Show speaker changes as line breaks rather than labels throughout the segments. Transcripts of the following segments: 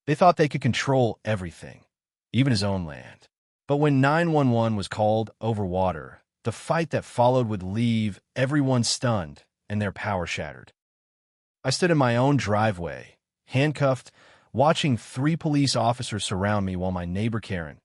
They thought they could control everything, even his own land. But when 911 was called over water, the fight that followed would leave everyone stunned and their power shattered. I stood in my own driveway, handcuffed, watching 3 police officers surround me while my neighbor Karen,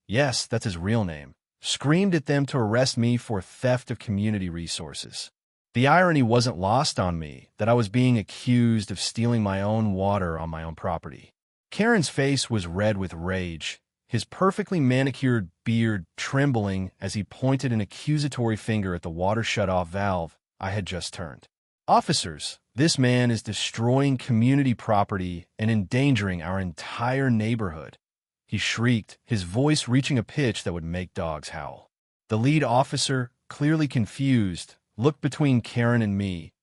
yes, that's his real name, screamed at them to arrest me for theft of community resources. The irony wasn't lost on me that I was being accused of stealing my own water on my own property. Karen's face was red with rage, his perfectly manicured beard trembling as he pointed an accusatory finger at the water shutoff valve I had just turned. "Officers, this man is destroying community property and endangering our entire neighborhood," he shrieked, his voice reaching a pitch that would make dogs howl. The lead officer, clearly confused, looked between Karen and me,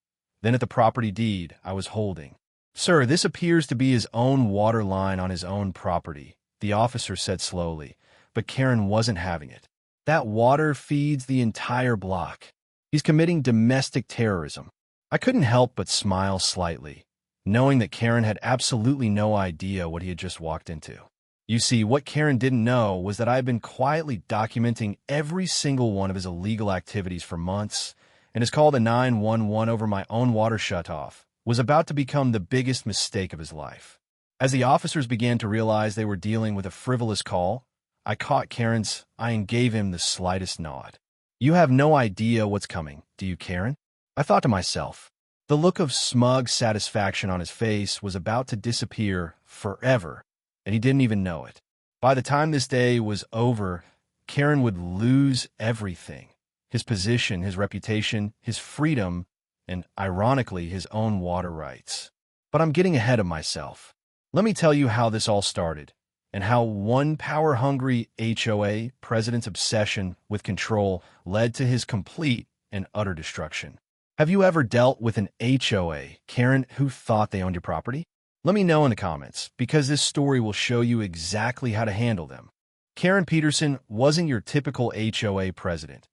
then at the property deed I was holding. "Sir, this appears to be his own water line on his own property," the officer said slowly, but Karen wasn't having it. "That water feeds the entire block. He's committing domestic terrorism." I couldn't help but smile slightly, knowing that Karen had absolutely no idea what he had just walked into. You see, what Karen didn't know was that I had been quietly documenting every single one of his illegal activities for months, and his call to 911 over my own water shutoff was about to become the biggest mistake of his life. As the officers began to realize they were dealing with a frivolous call, I caught Karen's eye and gave him the slightest nod. "You have no idea what's coming, do you, Karen?" I thought to myself. The look of smug satisfaction on his face was about to disappear forever, and he didn't even know it. By the time this day was over, Karen would lose everything: his position, his reputation, his freedom, and, ironically, his own water rights. But I'm getting ahead of myself. Let me tell you how this all started, and how one power-hungry HOA president's obsession with control led to his complete and utter destruction. Have you ever dealt with an HOA, Karen, who thought they owned your property? Let me know in the comments, because this story will show you exactly how to handle them. Karen Peterson wasn't your typical HOA president.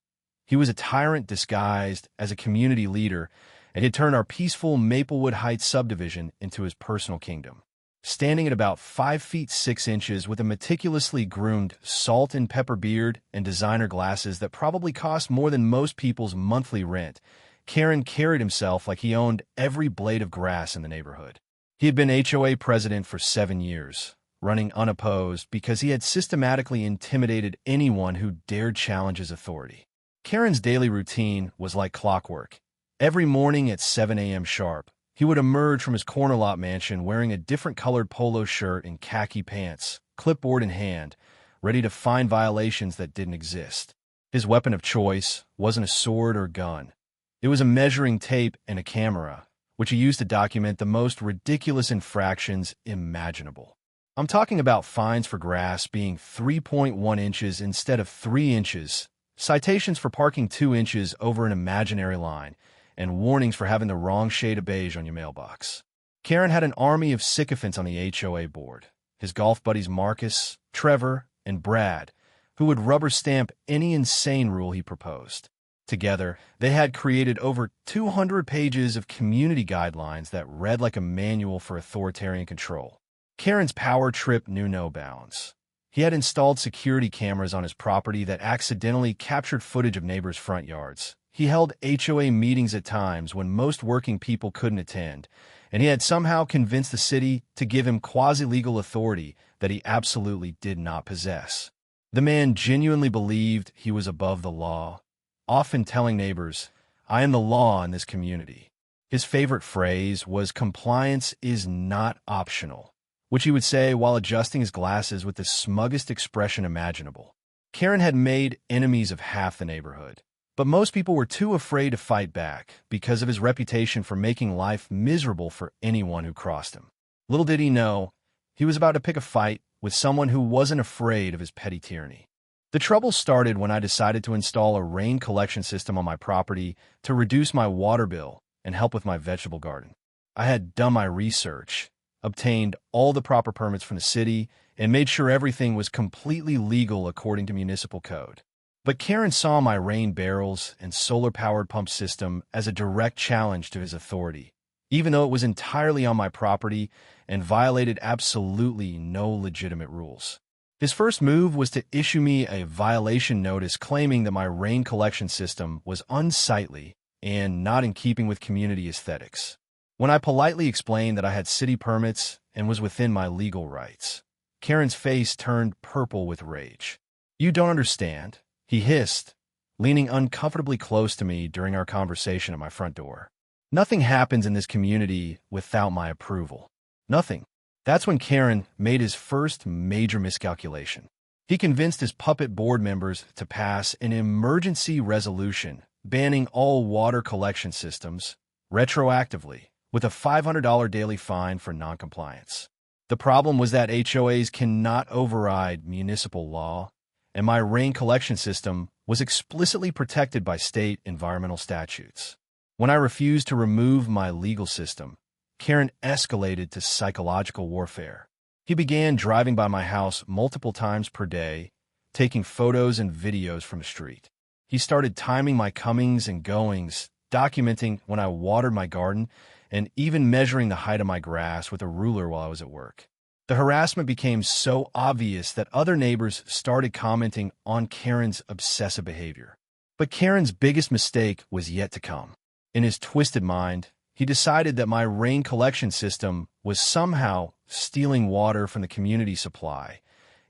He was a tyrant disguised as a community leader, and had turned our peaceful Maplewood Heights subdivision into his personal kingdom. Standing at about 5 feet 6 inches with a meticulously groomed salt and pepper beard and designer glasses that probably cost more than most people's monthly rent, Karen carried himself like he owned every blade of grass in the neighborhood. He had been HOA president for 7 years, running unopposed because he had systematically intimidated anyone who dared challenge his authority. Karen's daily routine was like clockwork. Every morning at 7 a.m. sharp, he would emerge from his corner lot mansion wearing a different colored polo shirt and khaki pants, clipboard in hand, ready to find violations that didn't exist. His weapon of choice wasn't a sword or gun. It was a measuring tape and a camera, which he used to document the most ridiculous infractions imaginable. I'm talking about fines for grass being 3.1 inches instead of 3 inches, citations for parking 2 inches over an imaginary line, and warnings for having the wrong shade of beige on your mailbox. Karen had an army of sycophants on the HOA board, his golf buddies Marcus, Trevor, and Brad, who would rubber stamp any insane rule he proposed. Together, they had created over 200 pages of community guidelines that read like a manual for authoritarian control. Karen's power trip knew no bounds. He had installed security cameras on his property that accidentally captured footage of neighbors' front yards. He held HOA meetings at times when most working people couldn't attend, and he had somehow convinced the city to give him quasi-legal authority that he absolutely did not possess. The man genuinely believed he was above the law, often telling neighbors, "I am the law in this community." His favorite phrase was, "Compliance is not optional," which he would say while adjusting his glasses with the smuggest expression imaginable. Karen had made enemies of half the neighborhood, but most people were too afraid to fight back because of his reputation for making life miserable for anyone who crossed him. Little did he know, he was about to pick a fight with someone who wasn't afraid of his petty tyranny. The trouble started when I decided to install a rain collection system on my property to reduce my water bill and help with my vegetable garden. I had done my research, obtained all the proper permits from the city, and made sure everything was completely legal according to municipal code. But Karen saw my rain barrels and solar-powered pump system as a direct challenge to his authority, even though it was entirely on my property and violated absolutely no legitimate rules. His first move was to issue me a violation notice claiming that my rain collection system was unsightly and not in keeping with community aesthetics. When I politely explained that I had city permits and was within my legal rights, Karen's face turned purple with rage. "You don't understand," he hissed, leaning uncomfortably close to me during our conversation at my front door. "Nothing happens in this community without my approval. Nothing." That's when Karen made his first major miscalculation. He convinced his puppet board members to pass an emergency resolution banning all water collection systems retroactively with a $500 daily fine for noncompliance. The problem was that HOAs cannot override municipal law, and my rain collection system was explicitly protected by state environmental statutes. When I refused to remove my legal system, Karen escalated to psychological warfare. He began driving by my house multiple times per day, taking photos and videos from the street. He started timing my comings and goings, documenting when I watered my garden, and even measuring the height of my grass with a ruler while I was at work. The harassment became so obvious that other neighbors started commenting on Karen's obsessive behavior. But Karen's biggest mistake was yet to come. In his twisted mind, he decided that my rain collection system was somehow stealing water from the community supply,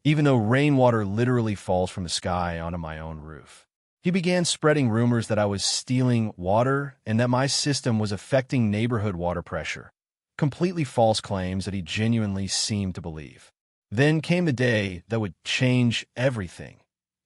even though rainwater literally falls from the sky onto my own roof. He began spreading rumors that I was stealing water and that my system was affecting neighborhood water pressure, completely false claims that he genuinely seemed to believe. Then came the day that would change everything.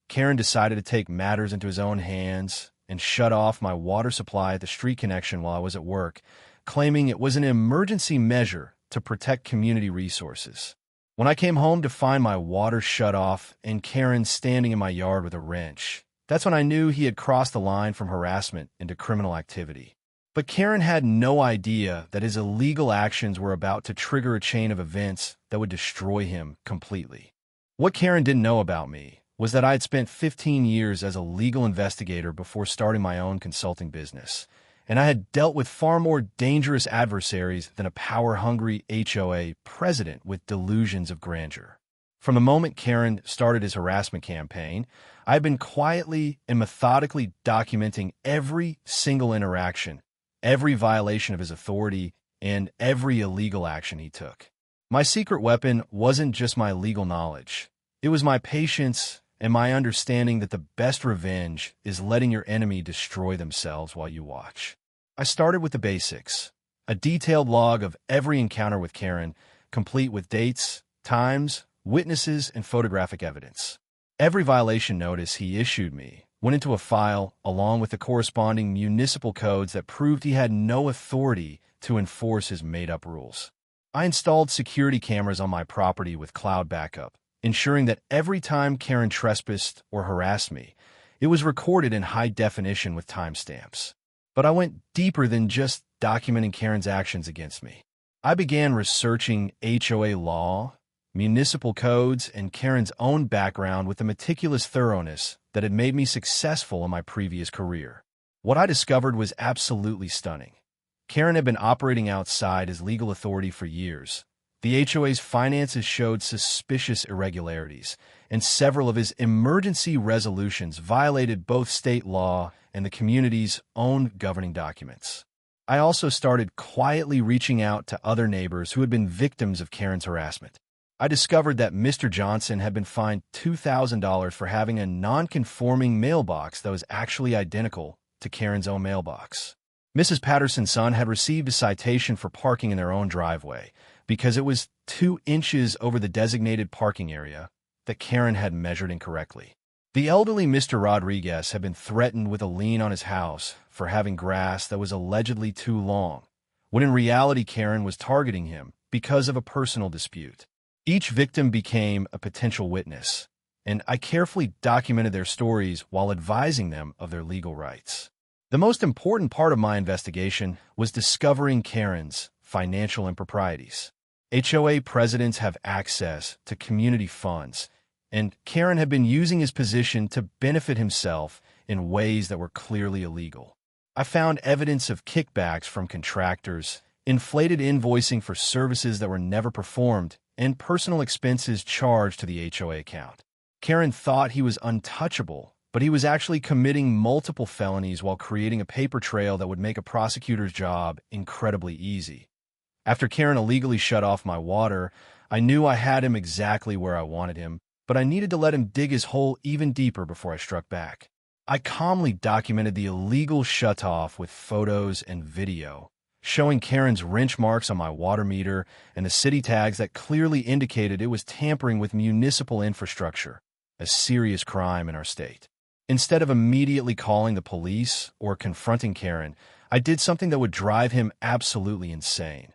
Karen decided to take matters into his own hands and shut off my water supply at the street connection while I was at work, claiming it was an emergency measure to protect community resources. When I came home to find my water shut off and Karen standing in my yard with a wrench, that's when I knew he had crossed the line from harassment into criminal activity. But Karen had no idea that his illegal actions were about to trigger a chain of events that would destroy him completely. What Karen didn't know about me was that I had spent 15 years as a legal investigator before starting my own consulting business, and I had dealt with far more dangerous adversaries than a power-hungry HOA president with delusions of grandeur. From the moment Karen started his harassment campaign, I had been quietly and methodically documenting every single interaction, every violation of his authority, and every illegal action he took. My secret weapon wasn't just my legal knowledge. It was my patience and my understanding that the best revenge is letting your enemy destroy themselves while you watch. I started with the basics, a detailed log of every encounter with Karen, complete with dates, times, witnesses, and photographic evidence. Every violation notice he issued me went into a file along with the corresponding municipal codes that proved he had no authority to enforce his made-up rules. I installed security cameras on my property with cloud backup, ensuring that every time Karen trespassed or harassed me, it was recorded in high definition with timestamps. But I went deeper than just documenting Karen's actions against me. I began researching HOA law, municipal codes, and Karen's own background with the meticulous thoroughness that had made me successful in my previous career. What I discovered was absolutely stunning. Karen had been operating outside his legal authority for years. The HOA's finances showed suspicious irregularities, and several of his emergency resolutions violated both state law and the community's own governing documents. I also started quietly reaching out to other neighbors who had been victims of Karen's harassment. I discovered that Mr. Johnson had been fined $2,000 for having a non-conforming mailbox that was actually identical to Karen's own mailbox. Mrs. Patterson's son had received a citation for parking in their own driveway because it was 2 inches over the designated parking area that Karen had measured incorrectly. The elderly Mr. Rodriguez had been threatened with a lien on his house for having grass that was allegedly too long, when in reality Karen was targeting him because of a personal dispute. Each victim became a potential witness, and I carefully documented their stories while advising them of their legal rights. The most important part of my investigation was discovering Karen's financial improprieties. HOA presidents have access to community funds, and Karen had been using his position to benefit himself in ways that were clearly illegal. I found evidence of kickbacks from contractors inflated invoicing for services that were never performed, and personal expenses charged to the HOA account. Karen thought he was untouchable, but he was actually committing multiple felonies while creating a paper trail that would make a prosecutor's job incredibly easy. After Karen illegally shut off my water, I knew I had him exactly where I wanted him, but I needed to let him dig his hole even deeper before I struck back. I calmly documented the illegal shutoff with photos and video, showing Karen's wrench marks on my water meter and the city tags that clearly indicated it was tampering with municipal infrastructure, a serious crime in our state. Instead of immediately calling the police or confronting Karen, I did something that would drive him absolutely insane.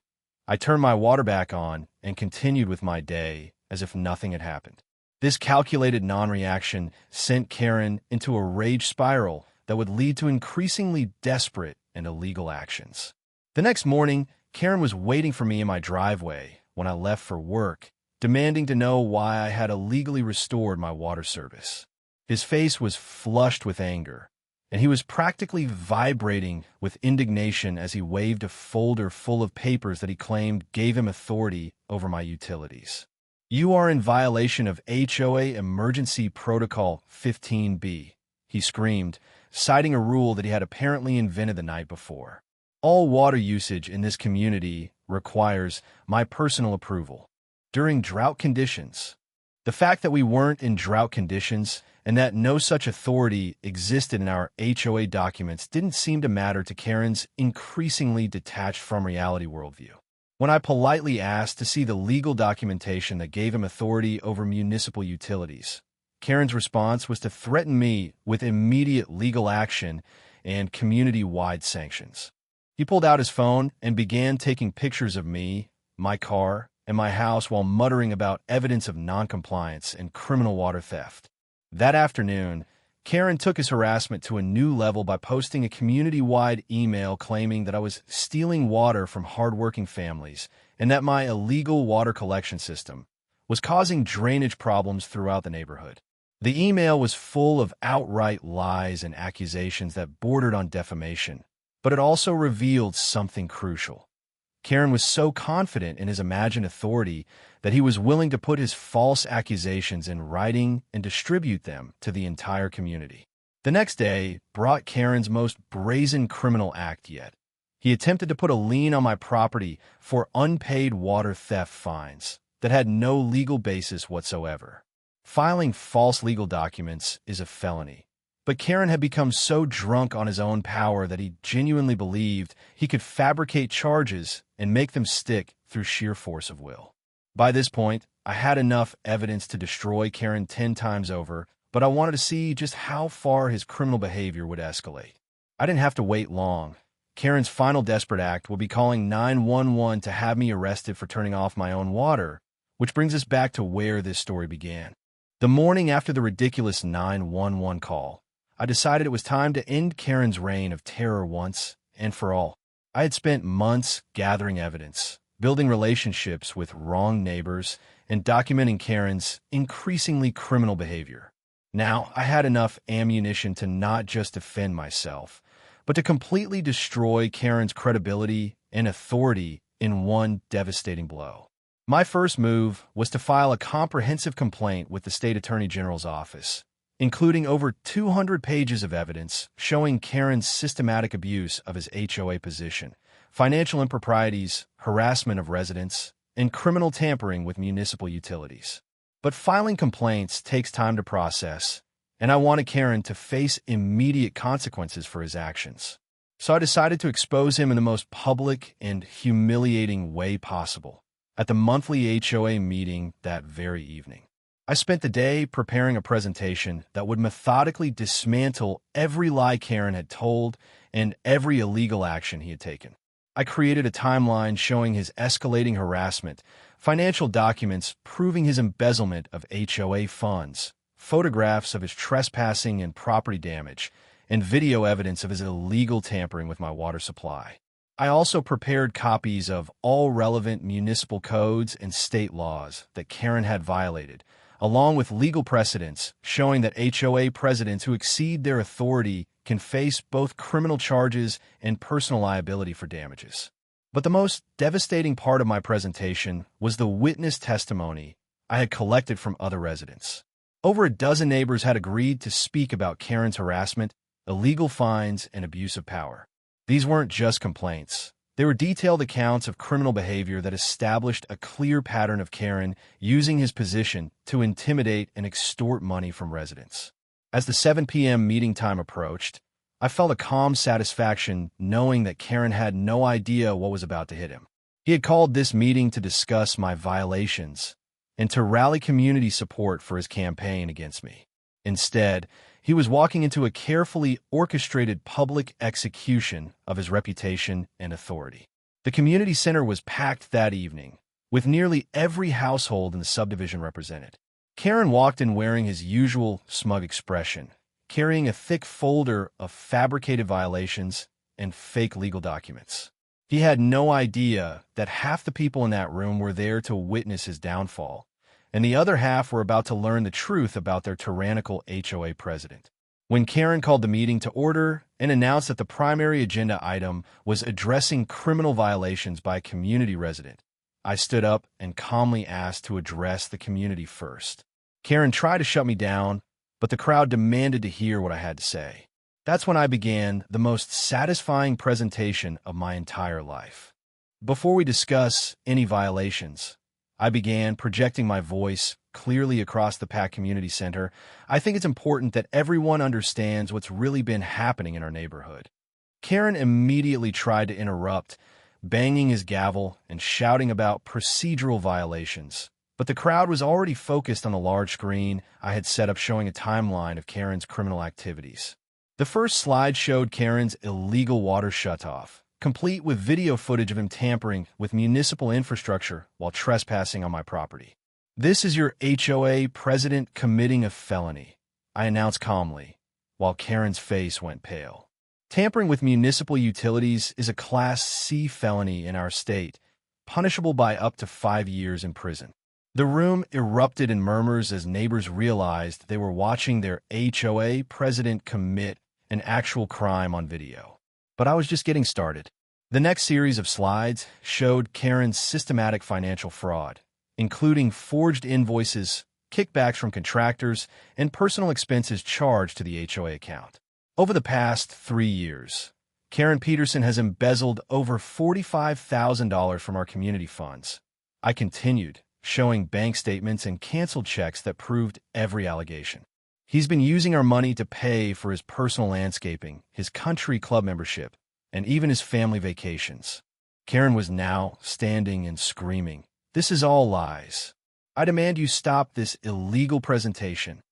I turned my water back on and continued with my day as if nothing had happened. This calculated non-reaction sent Karen into a rage spiral that would lead to increasingly desperate and illegal actions. The next morning, Karen was waiting for me in my driveway when I left for work, demanding to know why I had illegally restored my water service. His face was flushed with anger, and he was practically vibrating with indignation as he waved a folder full of papers that he claimed gave him authority over my utilities. "You are in violation of HOA Emergency Protocol 15B, he screamed, citing a rule that he had apparently invented the night before. All water usage in this community requires my personal approval. During drought conditions. The fact that we weren't in drought conditions and that no such authority existed in our HOA documents didn't seem to matter to Karen's increasingly detached from reality worldview. When I politely asked to see the legal documentation that gave him authority over municipal utilities, Karen's response was to threaten me with immediate legal action and community-wide sanctions. He pulled out his phone and began taking pictures of me, my car, and my house while muttering about evidence of noncompliance and criminal water theft. That afternoon, Karen took his harassment to a new level by posting a community-wide email claiming that I was stealing water from hardworking families and that my illegal water collection system was causing drainage problems throughout the neighborhood. The email was full of outright lies and accusations that bordered on defamation, but it also revealed something crucial. Karen was so confident in his imagined authority that he was willing to put his false accusations in writing and distribute them to the entire community. The next day brought Karen's most brazen criminal act yet. He attempted to put a lien on my property for unpaid water theft fines that had no legal basis whatsoever. Filing false legal documents is a felony. But Karen had become so drunk on his own power that he genuinely believed he could fabricate charges and make them stick through sheer force of will. By this point, I had enough evidence to destroy Karen 10 times over, but I wanted to see just how far his criminal behavior would escalate. I didn't have to wait long. Karen's final desperate act will be calling 911 to have me arrested for turning off my own water, which brings us back to where this story began. The morning after the ridiculous 911 call, I decided it was time to end Karen's reign of terror once and for all. I had spent months gathering evidence, building relationships with wrong neighbors, and documenting Karen's increasingly criminal behavior. Now, I had enough ammunition to not just defend myself, but to completely destroy Karen's credibility and authority in one devastating blow. My first move was to file a comprehensive complaint with the State Attorney General's office, including over 200 pages of evidence showing Karen's systematic abuse of his HOA position, financial improprieties, harassment of residents, and criminal tampering with municipal utilities. But filing complaints takes time to process, and I wanted Karen to face immediate consequences for his actions. So I decided to expose him in the most public and humiliating way possible at the monthly HOA meeting that very evening. I spent the day preparing a presentation that would methodically dismantle every lie Karen had told and every illegal action he had taken. I created a timeline showing his escalating harassment, financial documents proving his embezzlement of HOA funds, photographs of his trespassing and property damage, and video evidence of his illegal tampering with my water supply. I also prepared copies of all relevant municipal codes and state laws that Karen had violated, along with legal precedents showing that HOA presidents who exceed their authority can face both criminal charges and personal liability for damages. But the most devastating part of my presentation was the witness testimony I had collected from other residents. Over a dozen neighbors had agreed to speak about Karen's harassment, illegal fines, and abuse of power. These weren't just complaints. They were detailed accounts of criminal behavior that established a clear pattern of Karen using his position to intimidate and extort money from residents. As the 7 p.m. meeting time approached, I felt a calm satisfaction knowing that Karen had no idea what was about to hit him. He had called this meeting to discuss my violations and to rally community support for his campaign against me. Instead, he was walking into a carefully orchestrated public execution of his reputation and authority. The community center was packed that evening, with nearly every household in the subdivision represented. Karen walked in wearing his usual smug expression, carrying a thick folder of fabricated violations and fake legal documents. He had no idea that half the people in that room were there to witness his downfall, and the other half were about to learn the truth about their tyrannical HOA president. When Karen called the meeting to order and announced that the primary agenda item was addressing criminal violations by a community resident, I stood up and calmly asked to address the community first. Karen tried to shut me down, but the crowd demanded to hear what I had to say. That's when I began the most satisfying presentation of my entire life. Before we discuss any violations, I began projecting my voice clearly across the packed community center. I think it's important that everyone understands what's really been happening in our neighborhood. Karen immediately tried to interrupt, banging his gavel and shouting about procedural violations. But the crowd was already focused on the large screen I had set up showing a timeline of Karen's criminal activities. The first slide showed Karen's illegal water shutoff, complete with video footage of him tampering with municipal infrastructure while trespassing on my property. "This is your HOA president committing a felony," I announced calmly, while Karen's face went pale. Tampering with municipal utilities is a Class C felony in our state, punishable by up to 5 years in prison. The room erupted in murmurs as neighbors realized they were watching their HOA president commit an actual crime on video. But I was just getting started. The next series of slides showed Karen's systematic financial fraud, including forged invoices, kickbacks from contractors, and personal expenses charged to the HOA account. Over the past 3 years, Karen Peterson has embezzled over $45,000 from our community funds. I continued, showing bank statements and canceled checks that proved every allegation. He's been using our money to pay for his personal landscaping, his country club membership, and even his family vacations. Karen was now standing and screaming, "This is all lies. I demand you stop this illegal presentation."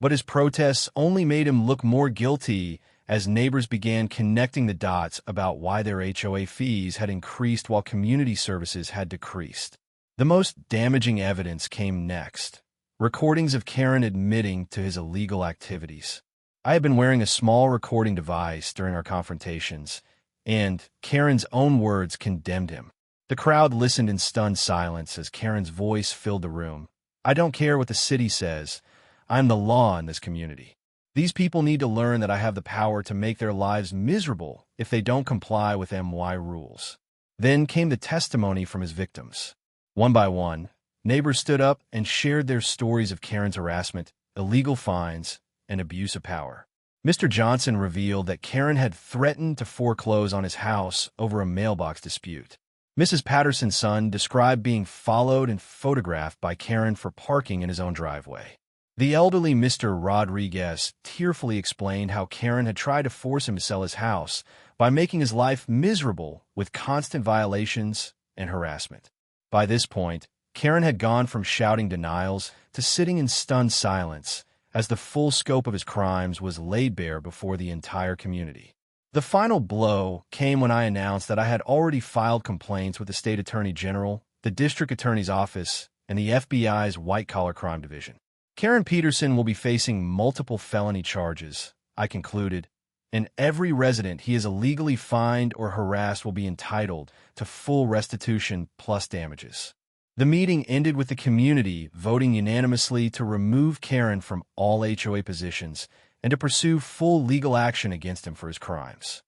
But his protests only made him look more guilty as neighbors began connecting the dots about why their HOA fees had increased while community services had decreased. The most damaging evidence came next, recordings of Karen admitting to his illegal activities. I had been wearing a small recording device during our confrontations, and Karen's own words condemned him. The crowd listened in stunned silence as Karen's voice filled the room. "I don't care what the city says. I'm the law in this community. These people need to learn that I have the power to make their lives miserable if they don't comply with MY rules." Then came the testimony from his victims. One by one, neighbors stood up and shared their stories of Karen's harassment, illegal fines, and abuse of power. Mr. Johnson revealed that Karen had threatened to foreclose on his house over a mailbox dispute. Mrs. Patterson's son described being followed and photographed by Karen for parking in his own driveway. The elderly Mr. Rodriguez tearfully explained how Karen had tried to force him to sell his house by making his life miserable with constant violations and harassment. By this point, Karen had gone from shouting denials to sitting in stunned silence as the full scope of his crimes was laid bare before the entire community. The final blow came when I announced that I had already filed complaints with the State Attorney General, the District Attorney's Office, and the FBI's White-Collar Crime Division. Karen Peterson will be facing multiple felony charges, I concluded, and every resident he has illegally fined or harassed will be entitled to full restitution plus damages. The meeting ended with the community voting unanimously to remove Karen from all HOA positions and to pursue full legal action against him for his crimes.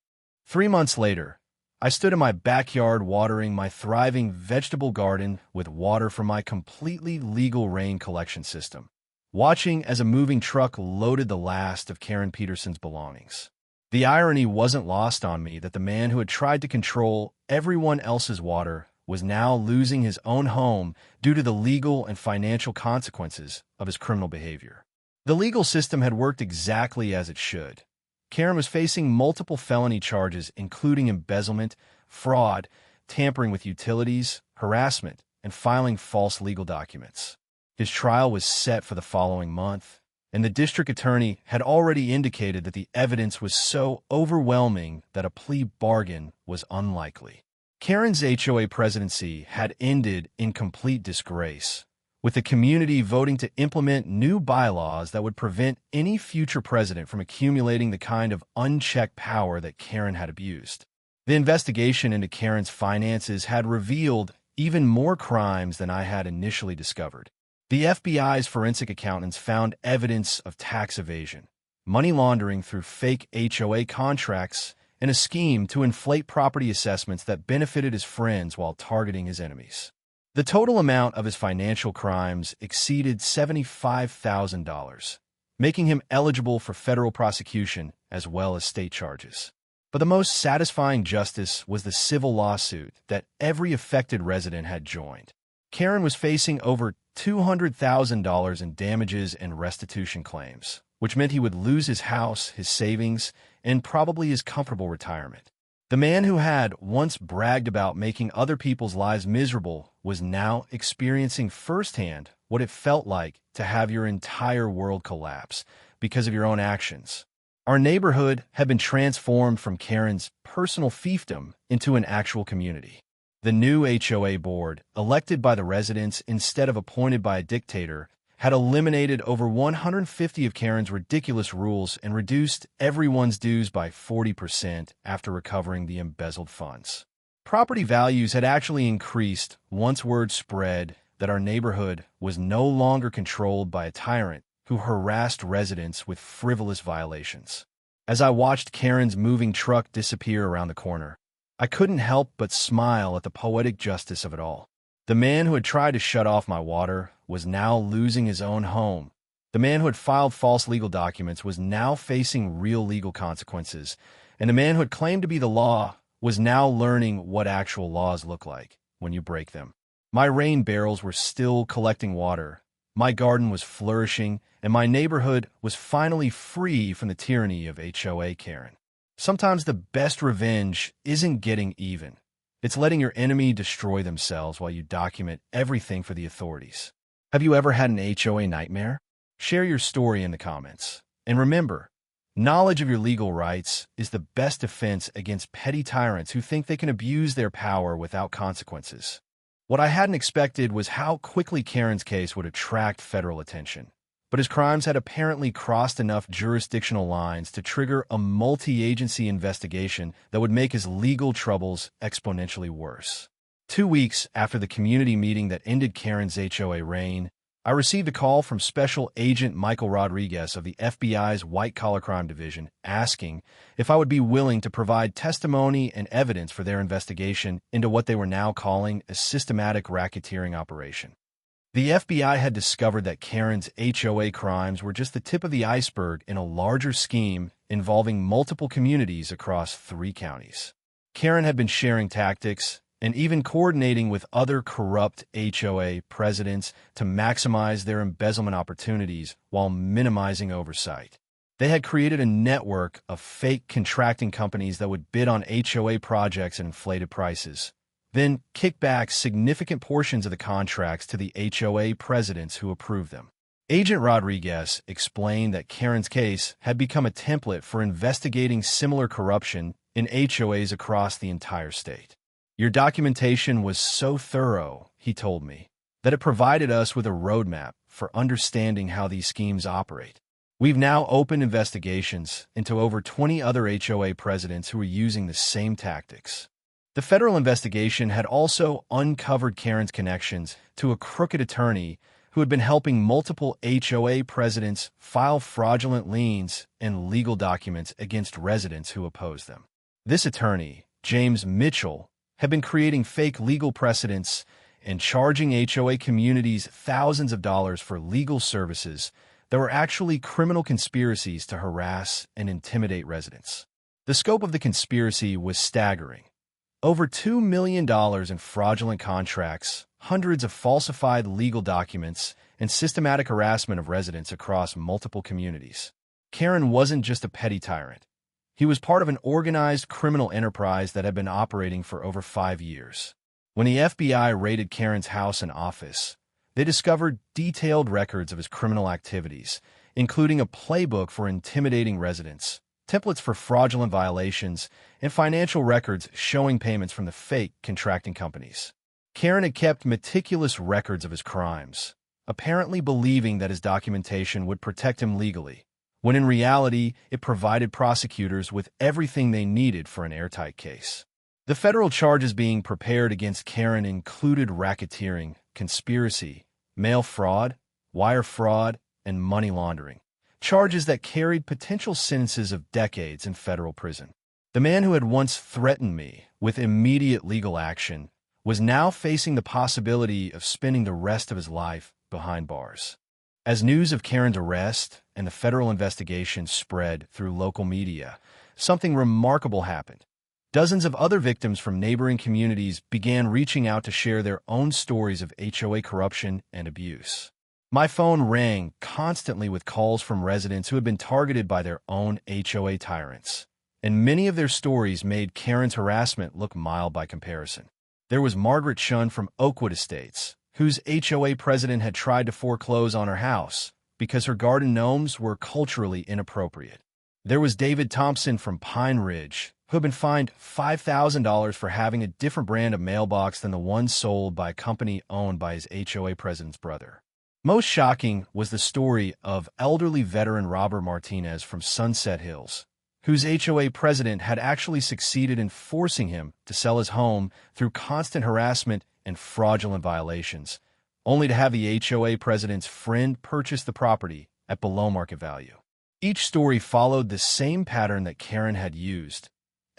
3 months later, I stood in my backyard watering my thriving vegetable garden with water from my completely legal rain collection system, watching as a moving truck loaded the last of Karen Peterson's belongings. The irony wasn't lost on me that the man who had tried to control everyone else's water was now losing his own home due to the legal and financial consequences of his criminal behavior. The legal system had worked exactly as it should. Karen was facing multiple felony charges, including embezzlement, fraud, tampering with utilities, harassment, and filing false legal documents. His trial was set for the following month, and the district attorney had already indicated that the evidence was so overwhelming that a plea bargain was unlikely. Karen's HOA presidency had ended in complete disgrace, with the community voting to implement new bylaws that would prevent any future president from accumulating the kind of unchecked power that Karen had abused. The investigation into Karen's finances had revealed even more crimes than I had initially discovered. The FBI's forensic accountants found evidence of tax evasion, money laundering through fake HOA contracts, and a scheme to inflate property assessments that benefited his friends while targeting his enemies. The total amount of his financial crimes exceeded $75,000, making him eligible for federal prosecution as well as state charges. But the most satisfying justice was the civil lawsuit that every affected resident had joined. Karen was facing over $200,000 in damages and restitution claims, which meant he would lose his house, his savings, and probably his comfortable retirement. The man who had once bragged about making other people's lives miserable was now experiencing firsthand what it felt like to have your entire world collapse because of your own actions. Our neighborhood had been transformed from Karen's personal fiefdom into an actual community. The new HOA board, elected by the residents instead of appointed by a dictator, had eliminated over 150 of Karen's ridiculous rules and reduced everyone's dues by 40% after recovering the embezzled funds. Property values had actually increased once word spread that our neighborhood was no longer controlled by a tyrant who harassed residents with frivolous violations. As I watched Karen's moving truck disappear around the corner, I couldn't help but smile at the poetic justice of it all. The man who had tried to shut off my water was now losing his own home. The man who had filed false legal documents was now facing real legal consequences, and the man who had claimed to be the law was now learning what actual laws look like when you break them. My rain barrels were still collecting water, my garden was flourishing, and my neighborhood was finally free from the tyranny of HOA Karen. Sometimes the best revenge isn't getting even. It's letting your enemy destroy themselves while you document everything for the authorities. Have you ever had an HOA nightmare? Share your story in the comments. And remember, knowledge of your legal rights is the best defense against petty tyrants who think they can abuse their power without consequences. What I hadn't expected was how quickly Karen's case would attract federal attention. But his crimes had apparently crossed enough jurisdictional lines to trigger a multi-agency investigation that would make his legal troubles exponentially worse. 2 weeks after the community meeting that ended Karen's HOA reign, I received a call from Special Agent Michael Rodriguez of the FBI's White-Collar Crime Division asking if I would be willing to provide testimony and evidence for their investigation into what they were now calling a systematic racketeering operation. The FBI had discovered that Karen's HOA crimes were just the tip of the iceberg in a larger scheme involving multiple communities across 3 counties. Karen had been sharing tactics and even coordinating with other corrupt HOA presidents to maximize their embezzlement opportunities while minimizing oversight. They had created a network of fake contracting companies that would bid on HOA projects at inflated prices, then kick back significant portions of the contracts to the HOA presidents who approved them. Agent Rodriguez explained that Karen's case had become a template for investigating similar corruption in HOAs across the entire state. Your documentation was so thorough, he told me, that it provided us with a roadmap for understanding how these schemes operate. We've now opened investigations into over 20 other HOA presidents who are using the same tactics. The federal investigation had also uncovered Karen's connections to a crooked attorney who had been helping multiple HOA presidents file fraudulent liens and legal documents against residents who opposed them. This attorney, James Mitchell, had been creating fake legal precedents and charging HOA communities thousands of dollars for legal services that were actually criminal conspiracies to harass and intimidate residents. The scope of the conspiracy was staggering. Over $2 million in fraudulent contracts, hundreds of falsified legal documents, and systematic harassment of residents across multiple communities. Karen wasn't just a petty tyrant. He was part of an organized criminal enterprise that had been operating for over 5 years. When the FBI raided Karen's house and office, they discovered detailed records of his criminal activities, including a playbook for intimidating residents, templates for fraudulent violations, and financial records showing payments from the fake contracting companies. Karen had kept meticulous records of his crimes, apparently believing that his documentation would protect him legally, when in reality it provided prosecutors with everything they needed for an airtight case. The federal charges being prepared against Karen included racketeering, conspiracy, mail fraud, wire fraud, and money laundering, charges that carried potential sentences of decades in federal prison. The man who had once threatened me with immediate legal action was now facing the possibility of spending the rest of his life behind bars. As news of Karen's arrest and the federal investigation spread through local media, something remarkable happened. Dozens of other victims from neighboring communities began reaching out to share their own stories of HOA corruption and abuse. My phone rang constantly with calls from residents who had been targeted by their own HOA tyrants, and many of their stories made Karen's harassment look mild by comparison. There was Margaret Shun from Oakwood Estates, whose HOA president had tried to foreclose on her house because her garden gnomes were culturally inappropriate. There was David Thompson from Pine Ridge, who had been fined $5,000 for having a different brand of mailbox than the one sold by a company owned by his HOA president's brother. Most shocking was the story of elderly veteran Robert Martinez from Sunset Hills, whose HOA president had actually succeeded in forcing him to sell his home through constant harassment and fraudulent violations, only to have the HOA president's friend purchase the property at below market value. Each story followed the same pattern that Karen had used: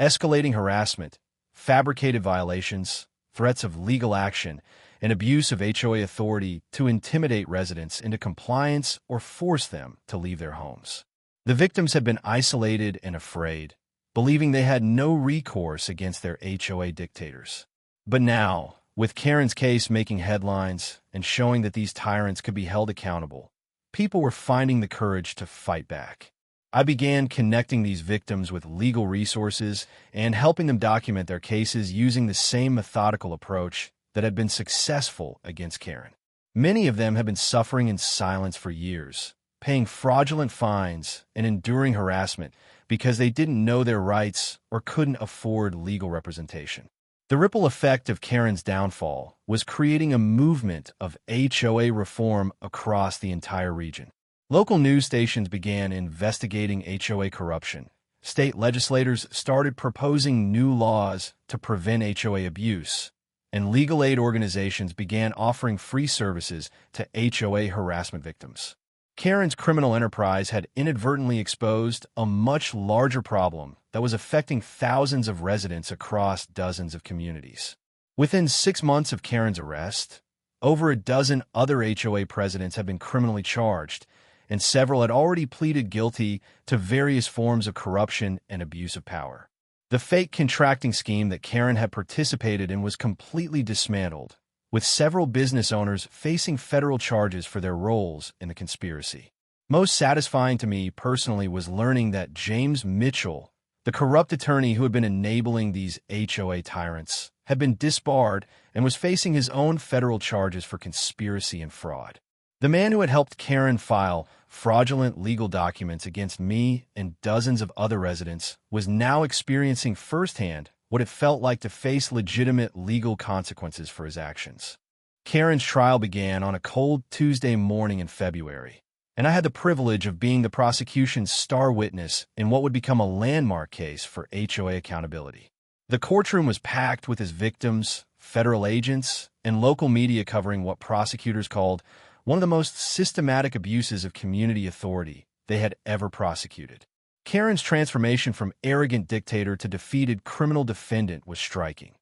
escalating harassment, fabricated violations, threats of legal action, and abuse of HOA authority to intimidate residents into compliance or force them to leave their homes. The victims had been isolated and afraid, believing they had no recourse against their HOA dictators. But now, with Karen's case making headlines and showing that these tyrants could be held accountable, people were finding the courage to fight back. I began connecting these victims with legal resources and helping them document their cases using the same methodical approach that had been successful against Karen. Many of them had been suffering in silence for years, paying fraudulent fines and enduring harassment because they didn't know their rights or couldn't afford legal representation. The ripple effect of Karen's downfall was creating a movement of HOA reform across the entire region. Local news stations began investigating HOA corruption. State legislators started proposing new laws to prevent HOA abuse, and legal aid organizations began offering free services to HOA harassment victims. Karen's criminal enterprise had inadvertently exposed a much larger problem that was affecting thousands of residents across dozens of communities. Within 6 months of Karen's arrest, over a dozen other HOA presidents had been criminally charged, and several had already pleaded guilty to various forms of corruption and abuse of power. The fake contracting scheme that Karen had participated in was completely dismantled, with several business owners facing federal charges for their roles in the conspiracy. Most satisfying to me personally was learning that James Mitchell, the corrupt attorney who had been enabling these HOA tyrants, had been disbarred and was facing his own federal charges for conspiracy and fraud. The man who had helped Karen file fraudulent legal documents against me and dozens of other residents was now experiencing firsthand what it felt like to face legitimate legal consequences for his actions. Karen's trial began on a cold Tuesday morning in February, and I had the privilege of being the prosecution's star witness in what would become a landmark case for HOA accountability. The courtroom was packed with his victims, federal agents, and local media covering what prosecutors called one of the most systematic abuses of community authority they had ever prosecuted. Karen's transformation from arrogant dictator to defeated criminal defendant was striking.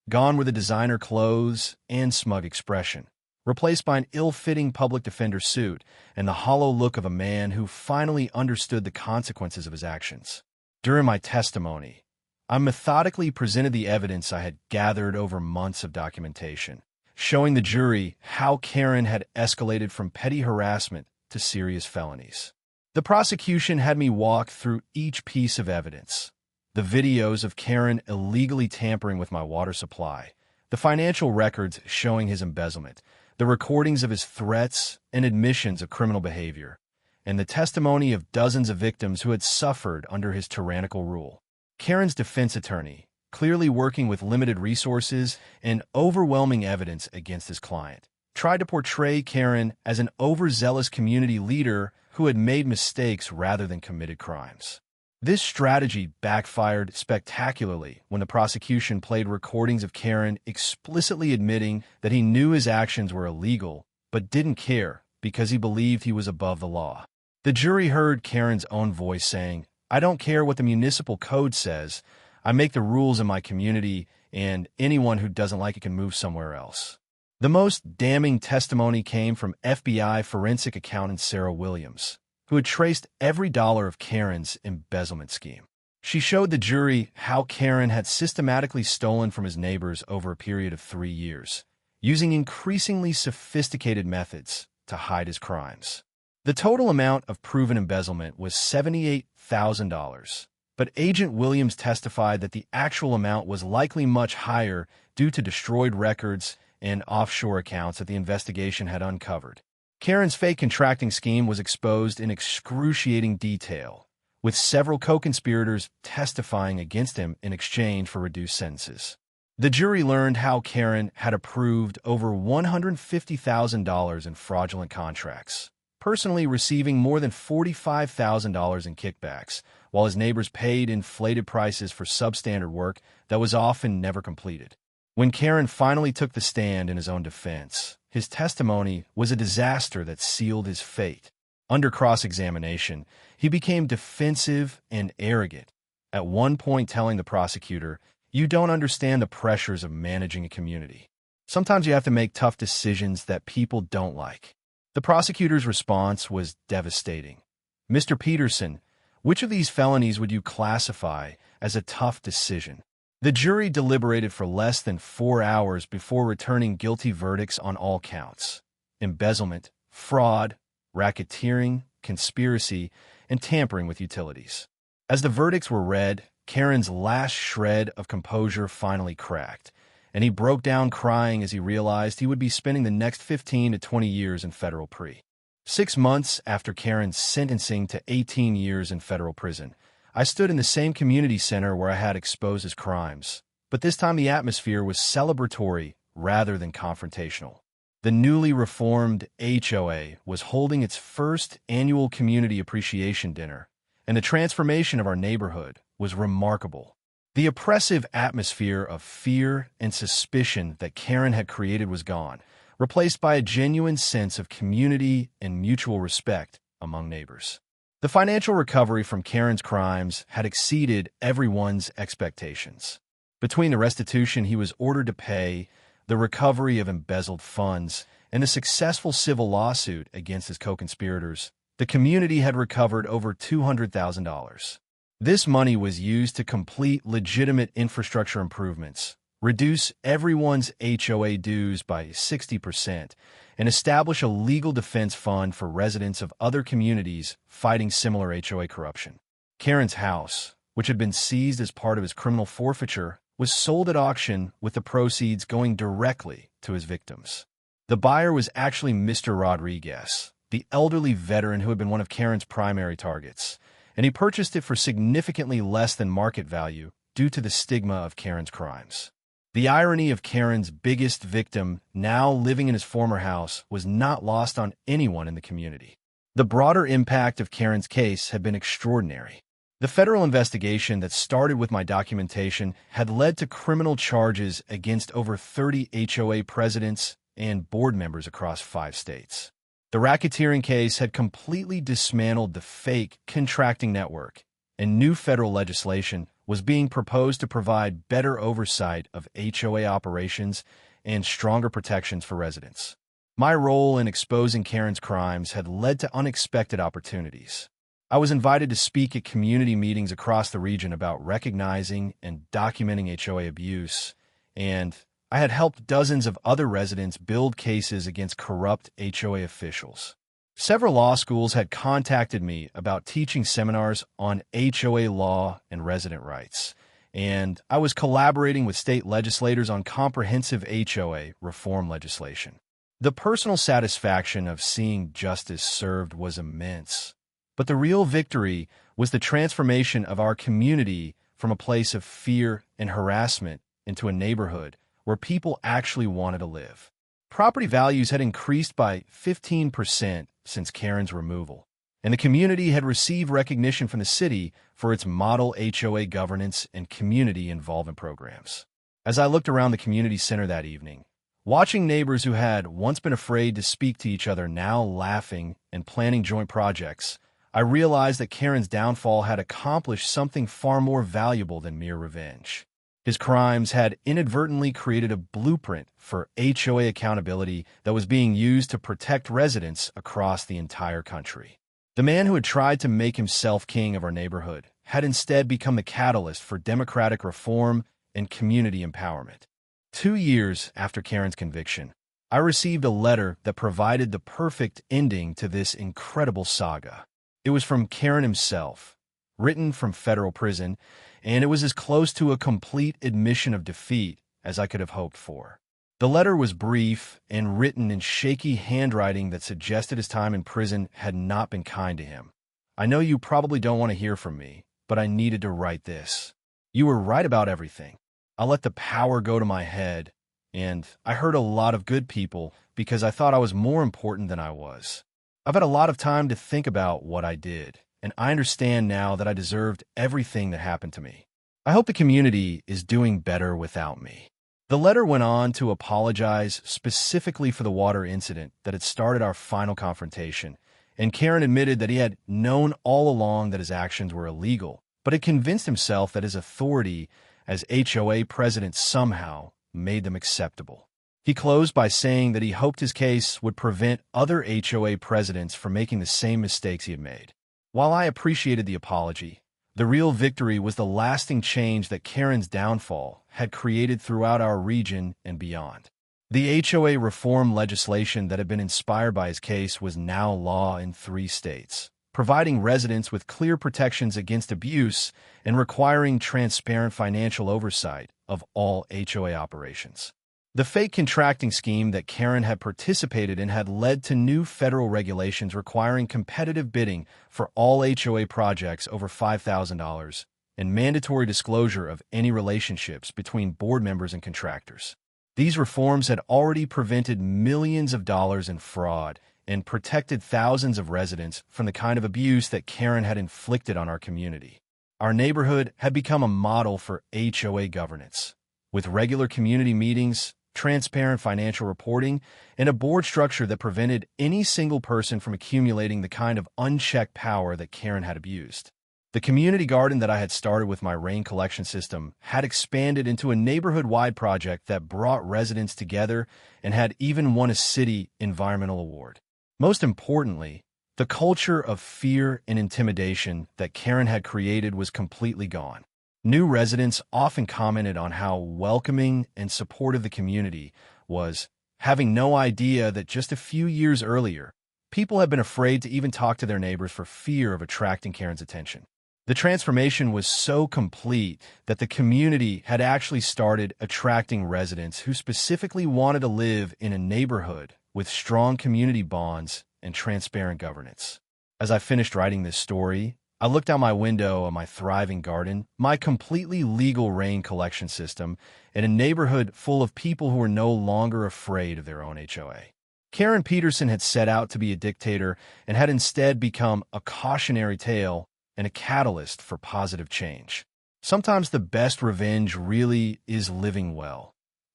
Gone were the designer clothes and smug expression, replaced by an ill-fitting public defender suit and the hollow look of a man who finally understood the consequences of his actions. During my testimony, I methodically presented the evidence I had gathered over months of documentation, showing the jury how Karen had escalated from petty harassment to serious felonies. The prosecution had me walk through each piece of evidence: the videos of Karen illegally tampering with my water supply, the financial records showing his embezzlement, the recordings of his threats and admissions of criminal behavior, and the testimony of dozens of victims who had suffered under his tyrannical rule. Karen's defense attorney, clearly working with limited resources and overwhelming evidence against his client, tried to portray Karen as an overzealous community leader who had made mistakes rather than committed crimes. This strategy backfired spectacularly when the prosecution played recordings of Karen explicitly admitting that he knew his actions were illegal but didn't care because he believed he was above the law. The jury heard Karen's own voice saying, "I don't care what the municipal code says. I make the rules in my community, and anyone who doesn't like it can move somewhere else." The most damning testimony came from FBI forensic accountant Sarah Williams, who had traced every dollar of Karen's embezzlement scheme. She showed the jury how Karen had systematically stolen from his neighbors over a period of 3 years, using increasingly sophisticated methods to hide his crimes. The total amount of proven embezzlement was $78,000, but Agent Williams testified that the actual amount was likely much higher due to destroyed records and offshore accounts that the investigation had uncovered. Karen's fake contracting scheme was exposed in excruciating detail, with several co-conspirators testifying against him in exchange for reduced sentences. The jury learned how Karen had approved over $150,000 in fraudulent contracts, personally receiving more than $45,000 in kickbacks, while his neighbors paid inflated prices for substandard work that was often never completed. When Karen finally took the stand in his own defense, his testimony was a disaster that sealed his fate. Under cross-examination, he became defensive and arrogant, at one point telling the prosecutor, "You don't understand the pressures of managing a community. Sometimes you have to make tough decisions that people don't like." The prosecutor's response was devastating. "Mr. Peterson, which of these felonies would you classify as a tough decision?" The jury deliberated for less than 4 hours before returning guilty verdicts on all counts: embezzlement, fraud, racketeering, conspiracy, and tampering with utilities. As the verdicts were read, Karen's last shred of composure finally cracked, and he broke down crying as he realized he would be spending the next 15 to 20 years in federal prison. 6 months after Karen's sentencing to 18 years in federal prison, I stood in the same community center where I had exposed his crimes, but this time the atmosphere was celebratory rather than confrontational. The newly reformed HOA was holding its first annual community appreciation dinner, and the transformation of our neighborhood was remarkable. The oppressive atmosphere of fear and suspicion that Karen had created was gone, replaced by a genuine sense of community and mutual respect among neighbors. The financial recovery from Karen's crimes had exceeded everyone's expectations. Between the restitution he was ordered to pay, the recovery of embezzled funds, and a successful civil lawsuit against his co-conspirators, the community had recovered over $200,000. This money was used to complete legitimate infrastructure improvements, reduce everyone's HOA dues by 60%, and establish a legal defense fund for residents of other communities fighting similar HOA corruption. Karen's house, which had been seized as part of his criminal forfeiture, was sold at auction with the proceeds going directly to his victims. The buyer was actually Mr. Rodriguez, the elderly veteran who had been one of Karen's primary targets, and he purchased it for significantly less than market value due to the stigma of Karen's crimes. The irony of Karen's biggest victim now living in his former house was not lost on anyone in the community. The broader impact of Karen's case had been extraordinary. The federal investigation that started with my documentation had led to criminal charges against over 30 HOA presidents and board members across 5 states. The racketeering case had completely dismantled the fake contracting network and new federal legislation was being proposed to provide better oversight of HOA operations and stronger protections for residents. My role in exposing Karen's crimes had led to unexpected opportunities. I was invited to speak at community meetings across the region about recognizing and documenting HOA abuse, and I had helped dozens of other residents build cases against corrupt HOA officials. Several law schools had contacted me about teaching seminars on HOA law and resident rights, and I was collaborating with state legislators on comprehensive HOA reform legislation. The personal satisfaction of seeing justice served was immense, but the real victory was the transformation of our community from a place of fear and harassment into a neighborhood where people actually wanted to live. Property values had increased by 15% since Karen's removal, and the community had received recognition from the city for its model HOA governance and community involvement programs. As I looked around the community center that evening, watching neighbors who had once been afraid to speak to each other now laughing and planning joint projects, I realized that Karen's downfall had accomplished something far more valuable than mere revenge. His crimes had inadvertently created a blueprint for HOA accountability that was being used to protect residents across the entire country. The man who had tried to make himself king of our neighborhood had instead become the catalyst for democratic reform and community empowerment. 2 years after Karen's conviction, I received a letter that provided the perfect ending to this incredible saga. It was from Karen himself, written from federal prison, and it was as close to a complete admission of defeat as I could have hoped for. The letter was brief and written in shaky handwriting that suggested his time in prison had not been kind to him. I know you probably don't want to hear from me, but I needed to write this. You were right about everything. I let the power go to my head, and I hurt a lot of good people because I thought I was more important than I was. I've had a lot of time to think about what I did, and I understand now that I deserved everything that happened to me. I hope the community is doing better without me. The letter went on to apologize specifically for the water incident that had started our final confrontation, and Karen admitted that he had known all along that his actions were illegal, but had convinced himself that his authority as HOA president somehow made them acceptable. He closed by saying that he hoped his case would prevent other HOA presidents from making the same mistakes he had made. While I appreciated the apology, the real victory was the lasting change that Karen's downfall had created throughout our region and beyond. The HOA reform legislation that had been inspired by his case was now law in 3 states, providing residents with clear protections against abuse and requiring transparent financial oversight of all HOA operations. The fake contracting scheme that Karen had participated in had led to new federal regulations requiring competitive bidding for all HOA projects over $5,000 and mandatory disclosure of any relationships between board members and contractors. These reforms had already prevented millions of dollars in fraud and protected thousands of residents from the kind of abuse that Karen had inflicted on our community. Our neighborhood had become a model for HOA governance, with regular community meetings, transparent financial reporting, and a board structure that prevented any single person from accumulating the kind of unchecked power that Karen had abused. The community garden that I had started with my rain collection system had expanded into a neighborhood-wide project that brought residents together and had even won a city environmental award. Most importantly, the culture of fear and intimidation that Karen had created was completely gone. New residents often commented on how welcoming and supportive the community was, having no idea that just a few years earlier, people had been afraid to even talk to their neighbors for fear of attracting Karen's attention. The transformation was so complete that the community had actually started attracting residents who specifically wanted to live in a neighborhood with strong community bonds and transparent governance. As I finished writing this story, I looked out my window at my thriving garden, my completely legal rain collection system, and a neighborhood full of people who were no longer afraid of their own HOA. Karen Peterson had set out to be a dictator and had instead become a cautionary tale and a catalyst for positive change. Sometimes the best revenge really is living well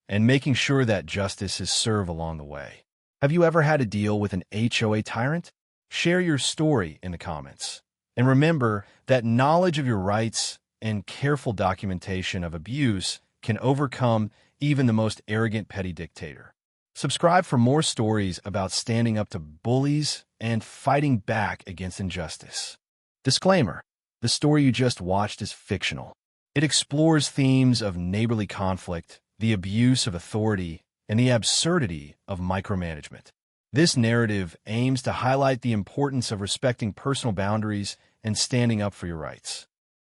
and making sure that justice is served along the way. Have you ever had to deal with an HOA tyrant? Share your story in the comments. And remember that knowledge of your rights and careful documentation of abuse can overcome even the most arrogant petty dictator. Subscribe for more stories about standing up to bullies and fighting back against injustice. Disclaimer: the story you just watched is fictional. It explores themes of neighborly conflict, the abuse of authority, and the absurdity of micromanagement. This narrative aims to highlight the importance of respecting personal boundaries and standing up for your rights.